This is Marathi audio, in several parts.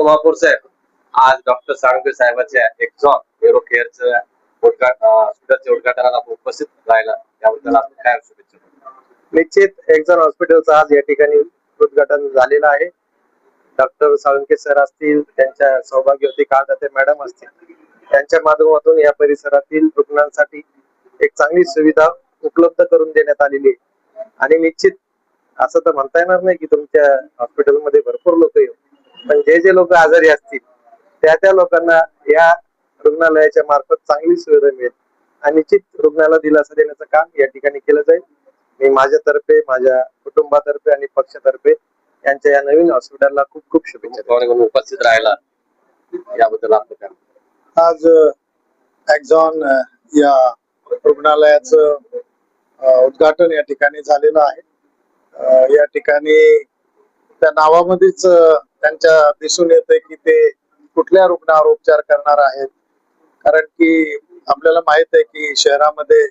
महापौर साहेब, आज डॉक्टर साळुंखे साहेबांच्या एक्झॉन न्यूरो केअरचं उद्घाटनाला उपस्थित राहिला, त्याबद्दल आपण काय शुभेच्छा? निश्चित एक्झॉन हॉस्पिटलचं आज या ठिकाणी उद्घाटन झालेलं आहे. डॉक्टर साळुंखे सर असतील, त्यांच्या सौभाग्यवती काळदाते मॅडम असतील, त्यांच्या माध्यमातून या परिसरातील रुग्णांसाठी एक चांगली सुविधा उपलब्ध करून देण्यात आलेली आहे. आणि निश्चित असं तर म्हणता येणार नाही की तुमच्या हॉस्पिटलमध्ये भरपूर लोक येऊ, पण जे लोक आजारी असतील त्या लोकांना या रुग्णालयाच्या मार्फत चांगली सुविधा मिळेल आणि निश्चित रुग्णाला दिलासा देण्याचं काम या ठिकाणी केलं जाईल. मी माझ्यातर्फे, माझ्या कुटुंबातर्फे आणि पक्षातर्फे यांच्या या नवीन हॉस्पिटलला खूप खूप शुभेच्छा. उपस्थित राहिला याबद्दल आपलं काय? आज एक्झॉन या रुग्णालयाचं उद्घाटन या ठिकाणी झालेलं आहे. या ठिकाणी त्या नावामध्येच त्यांच्या दिसून येते की ते कुठल्या रुग्णावर उपचार करणार आहेत. कारण की आपल्याला माहित आहे की शहरामध्ये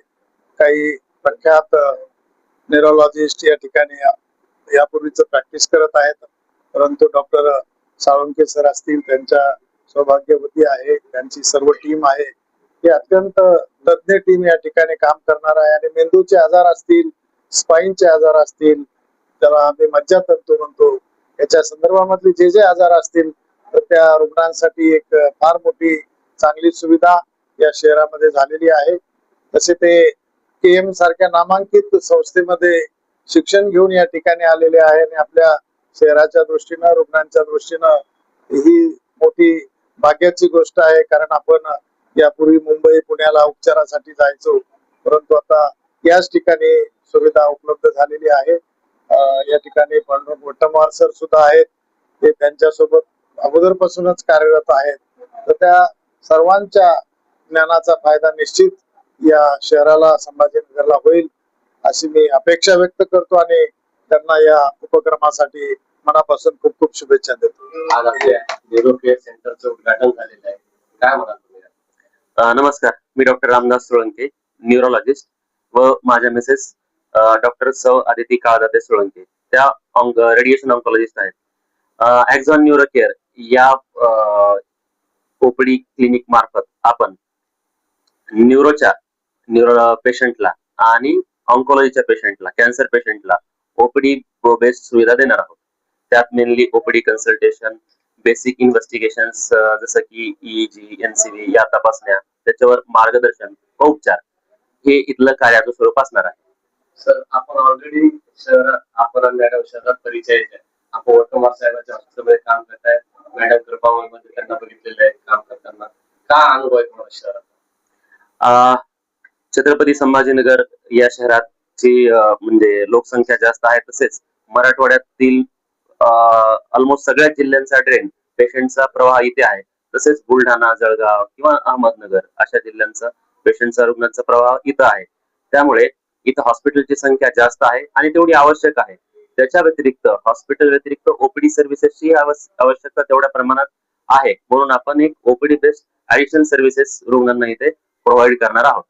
काही प्रख्यात न्यूरोलॉजिस्ट या ठिकाणी यापूर्वीच प्रॅक्टिस करत आहेत, परंतु डॉक्टर साळुंखे सर असतील, त्यांच्या सौभाग्यवती आहे, त्यांची सर्व टीम आहे, ही अत्यंत तज्ञ टीम या ठिकाणी काम करणार आहे. आणि मेंदूचे आजार असतील, स्पाईनचे आजार असतील, त्याला आम्ही मज्जातंतू म्हणतो, याच्या संदर्भामधले जे आजार असतील तर त्या रुग्णांसाठी एक फार मोठी चांगली सुविधा या शहरामध्ये झालेली आहे. तसे ते KM सारख्या नामांकित संस्थेमध्ये शिक्षण घेऊन या ठिकाणी आलेले आहे आणि आपल्या शहराच्या दृष्टीनं, रुग्णांच्या दृष्टीनं ही मोठी भाग्याची गोष्ट आहे. कारण आपण यापूर्वी मुंबई, पुण्याला उपचारासाठी जायचो, परंतु आता याच ठिकाणी सुविधा उपलब्ध झालेली आहे. या ठिकाणी पांडुरंग वट्टमवार सर सुद्धा आहेत, ते त्यांच्यासोबत अगोदरपासूनच कार्यरत आहेत. तर त्या सर्वांच्या ज्ञानाचा फायदा निश्चित या शहराला, संभाजीनगरला होईल अशी मी अपेक्षा व्यक्त करतो आणि त्यांना या उपक्रमासाठी मनापासून खूप खूप शुभेच्छा देतो. आज आपल्या न्यूरो केअर सेंटरचं उद्घाटन झालेलं आहे, काय म्हणाल तुम्ही? नमस्कार, मी डॉक्टर रामदास सोळंके, न्यूरोलॉजिस्ट, व माझ्या मिसेस डॉक्टर सौ आदिती काळदाते सोळंके, त्या रेडिएशन ऑन्कॉलॉजिस्ट आहेत. एक्झॉन न्यूरो केअर या ओपीडी क्लिनिक मार्फत आपण न्यूरो पेशंटला आणि ऑन्कॉलॉजीच्या पेशंटला, कॅन्सर पेशंटला ओपीडी बेस्ड सुविधा देणार आहोत. त्यात mainly OPD consultation, basic investigations जसं की EEG, NCV या तपासण्या, त्याच्यावर मार्गदर्शन व उपचार, हे इथलं कार्याचं स्वरूप असणार आहे. सर, आपण ऑलरेडी शहरात, आपण मॅडम शहरात परिचय आहे, आपण वट्टमवार साहेबांच्या हॉस्पिटलमध्ये काम करताय, मॅडम कृपामध्ये त्यांना बघितलेलं आहे काम करताना. काय अनुभव आहे तुम्हाला शहरात? छत्रपती संभाजीनगर या शहराची म्हणजे लोकसंख्या जास्त आहे, तसेच मराठवाड्यातील ऑलमोस्ट सगळ्या जिल्ह्यांचा ड्रेन पेशंटचा प्रवाह इथे आहे. तसेच बुलढाणा, जळगाव किंवा अहमदनगर अशा जिल्ह्यांचा पेशंटचा, रुग्णांचा प्रवाह इथं आहे. त्यामुळे इथं हॉस्पिटलची संख्या जास्त आहे आणि तेवढी आवश्यक आहे. त्याच्या व्यतिरिक्त हॉस्पिटल व्यतिरिक्त ओपीडी सर्व्हिसेसची आवश्यकता तेवढ्या प्रमाणात आहे, म्हणून आपण एक ओपीडी बेस्ड ऍडिशनल सर्व्हिसेस रुग्णांना इथे प्रोव्हाइड करणार आहोत.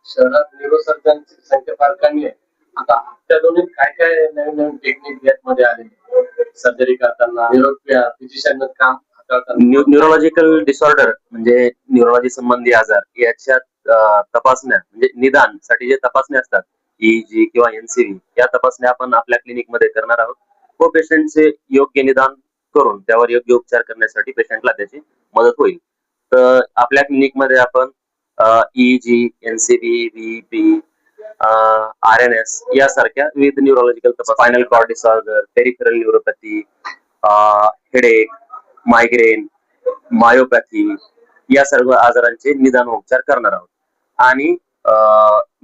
शहरात न्यूरोसर्जनची संख्या फार कमी आहे. आता त्या दोन्ही काय काय नवीन नवीन टेक्निक यामध्ये आलेली सर्जरी करताना, फिजिशियन काम हाताळताना? न्यूरोलॉजिकल डिसऑर्डर म्हणजे न्यूरोलॉजी संबंधी आजार याच्यात तपासण्या, म्हणजे निदान साठी जे तपासण्या असतात, EEG किंवा NCV, या तपासण्या आपण आपल्या क्लिनिक मध्ये करणार आहोत व पेशंटचे योग्य निदान करून त्यावर योग्य उपचार करण्यासाठी पेशंटला त्याची मदत होईल. तर आपल्या क्लिनिक मध्ये आपण EEG, NCV, VEP, RNS यासारख्या विविध न्यूरोलॉजिकल तपास, spinal cord disorder, peripheral neuropathy, headache, migraine, myopathy या सर्व आजारांचे निदान उपचार करणार आहोत. आणि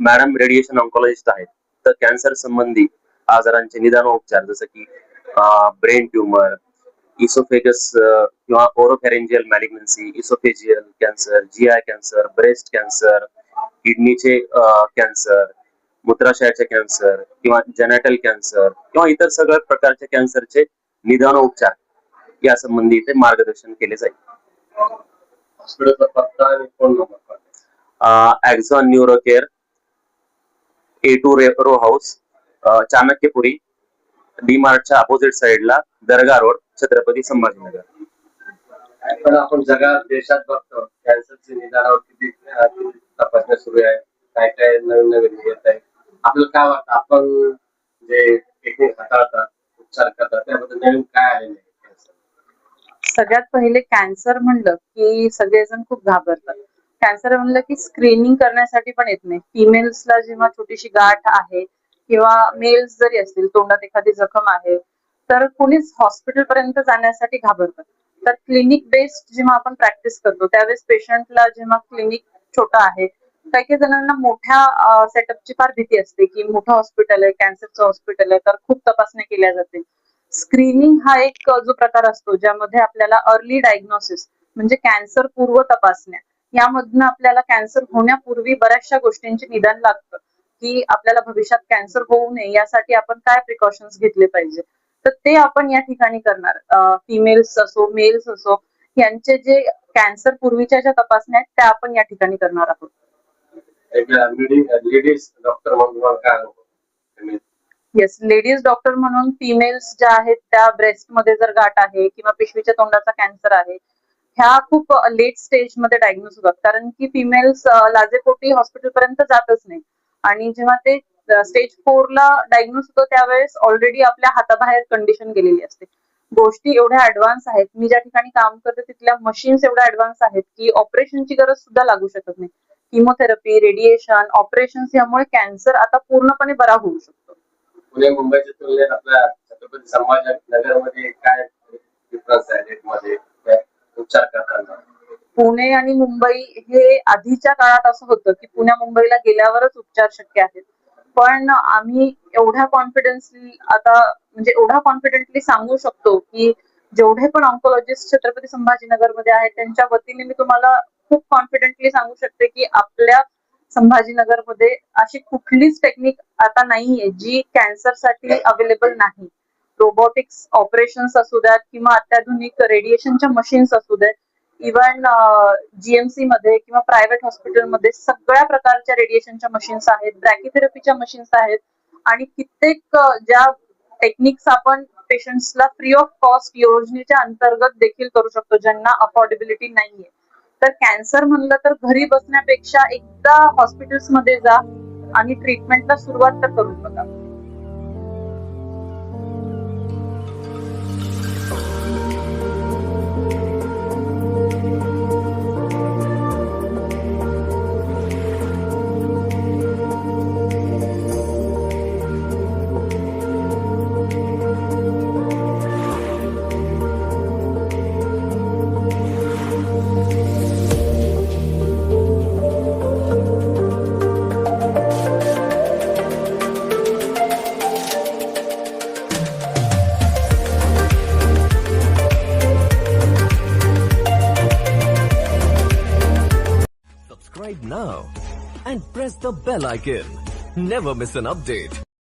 मॅडम रेडिएशन ऑन्कॉलॉजिस्ट आहेत, तर कॅन्सर संबंधी आजारांचे निदान उपचार जसं की ब्रेन ट्यूमर, इसोफेगस किंवा oropharyngeal malignancy, oesophageal cancer, GI cancer, breast cancer, किडनीचे कॅन्सर, मूत्राशयाचे कॅन्सर किंवा जेनेटल कॅन्सर किंवा इतर सगळ्या प्रकारच्या कॅन्सरचे निदान उपचार या संबंधी इथे मार्गदर्शन केले जाईल. हॉस्पिटलचा पत्ता आणि phone number? Exon neuro care, A2 row house, Chanakyapuri, D मार्टच्या अपोजिट साइडला, दर्गा रोड, छत्रपती संभाजीनगर. पण आपण जगात देशात बघतो कॅन्सरचे निदानावर किती तपासण्या सुरू आहे, काय काय नवीन नवीन येत आहे. आपल्याला काय वाटतं, आपण जे टेक्निक हाताळतात, उपचार करतात, त्याबद्दल नवीन काय आलेलं आहे कॅन्सर? सगळ्यात पहिले कॅन्सर म्हणलं की सगळेजण खूप घाबरतात. कॅन्सर म्हणलं की स्क्रीनिंग करण्यासाठी पण येत नाही. फिमेल्सला जेव्हा छोटीशी गाठ आहे किंवा मेल्स जरी असतील, तोंडात एखादी जखम आहे, तर कोणीच हॉस्पिटल पर्यंत जाण्यासाठी घाबरतात. तर क्लिनिक बेस्ड जेव्हा आपण प्रॅक्टिस करतो त्यावेळेस पेशंटला जेव्हा क्लिनिक छोटा आहे, काही काही जणांना मोठ्या सेटअपची फार भीती असते की मोठं हॉस्पिटल आहे, कॅन्सरचं हॉस्पिटल आहे, तर खूप तपासण्या केल्या जातील. स्क्रीनिंग हा एक जो प्रकार असतो ज्यामध्ये आपल्याला अर्ली डायग्नोसिस म्हणजे कॅन्सर पूर्व तपासण्या, यामधनं आपल्याला कॅन्सर होण्यापूर्वी बऱ्याचशा गोष्टींचे निदान लागतं की आपल्याला भविष्यात कॅन्सर होऊ नये यासाठी आपण काय प्रिकॉशन्स घेतले पाहिजे. तर ते आपण या ठिकाणी करणार. फिमेल्स असो मेल्स असो, यांचे जे कॅन्सर पूर्वीच्या ज्या तपासण्या आहेत त्या आपण या ठिकाणी करणार आहोत. एक लेडीज डॉक्टर म्हणून तुम्हाला काय अनुभव? येस, लेडीज डॉक्टर म्हणून फिमेल्स ज्या आहेत त्या ब्रेस्ट मध्ये जर गाठ आहे किंवा पिशवीच्या तोंडाचा कॅन्सर आहे, ह्या खूप लेट स्टेज मध्ये डायग्नोस होतात. कारण की फिमेल्स लाजेपोटी हॉस्पिटल पर्यंत जातच नाही आणि जेव्हा ते स्टेज 4 ला डायग्नोस होतं त्यावेळेस ऑलरेडी आपल्या हाताबाहेर कंडिशन गेलेली असते. गोष्टी एवढ्या ऍडव्हान्स आहेत, मी ज्या ठिकाणी काम करते तिथल्या मशीन्स एवढ्या ऍडव्हान्स आहेत की ऑपरेशनची गरज सुद्धा लागू शकत नाही. किमोथेरपी, रेडिएशन, ऑपरेशन्स यामुळे कॅन्सर आता पूर्णपणे बरा होऊ शकतो. पुणे मुंबईच्या तुलनेत आपल्या छत्रपती संभाजीनगरमध्ये काय डिफरन्स आहे रेटमध्ये उपचार करताना? पुणे आणि मुंबई हे आधीच्या काळात असं होतं की पुण्या मुंबईला गेल्यावरच उपचार शक्य आहेत, पण आम्ही एवढ्या कॉन्फिडन्सली आता म्हणजे एवढा कॉन्फिडेंटली सांगू शकतो की जेवढे पण ऑन्कोलॉजिस्ट छत्रपती संभाजीनगरमध्ये आहेत त्यांच्या वतीने मी तुम्हाला खूप कॉन्फिडेंटली सांगू शकते की आपल्या संभाजीनगरमध्ये अशी कुठलीच टेक्निक आता नाहीये जी कॅन्सरसाठी अवेलेबल नाही. रोबोटिक्स ऑपरेशन्स असू द्यात किंवा अत्याधुनिक रेडिएशनच्या मशीन्स असू द्यात, इव्हन जीएमसी मध्ये किंवा प्रायव्हेट हॉस्पिटलमध्ये सगळ्या प्रकारच्या रेडिएशनच्या मशीन्स आहेत, ब्रॅकीथेरपीच्या मशीन्स आहेत आणि कित्येक ज्या टेक्निक्स आपण पेशंट्सला फ्री ऑफ कॉस्ट योजनेच्या अंतर्गत देखील करू शकतो ज्यांना अफोर्डेबिलिटी नाहीये. तर कॅन्सर म्हणलं तर घरी बसण्यापेक्षा एकदा हॉस्पिटल्स मध्ये जा आणि ट्रीटमेंटला सुरुवात तर करून बघा. Subscribe now and press the bell icon. Never miss an update.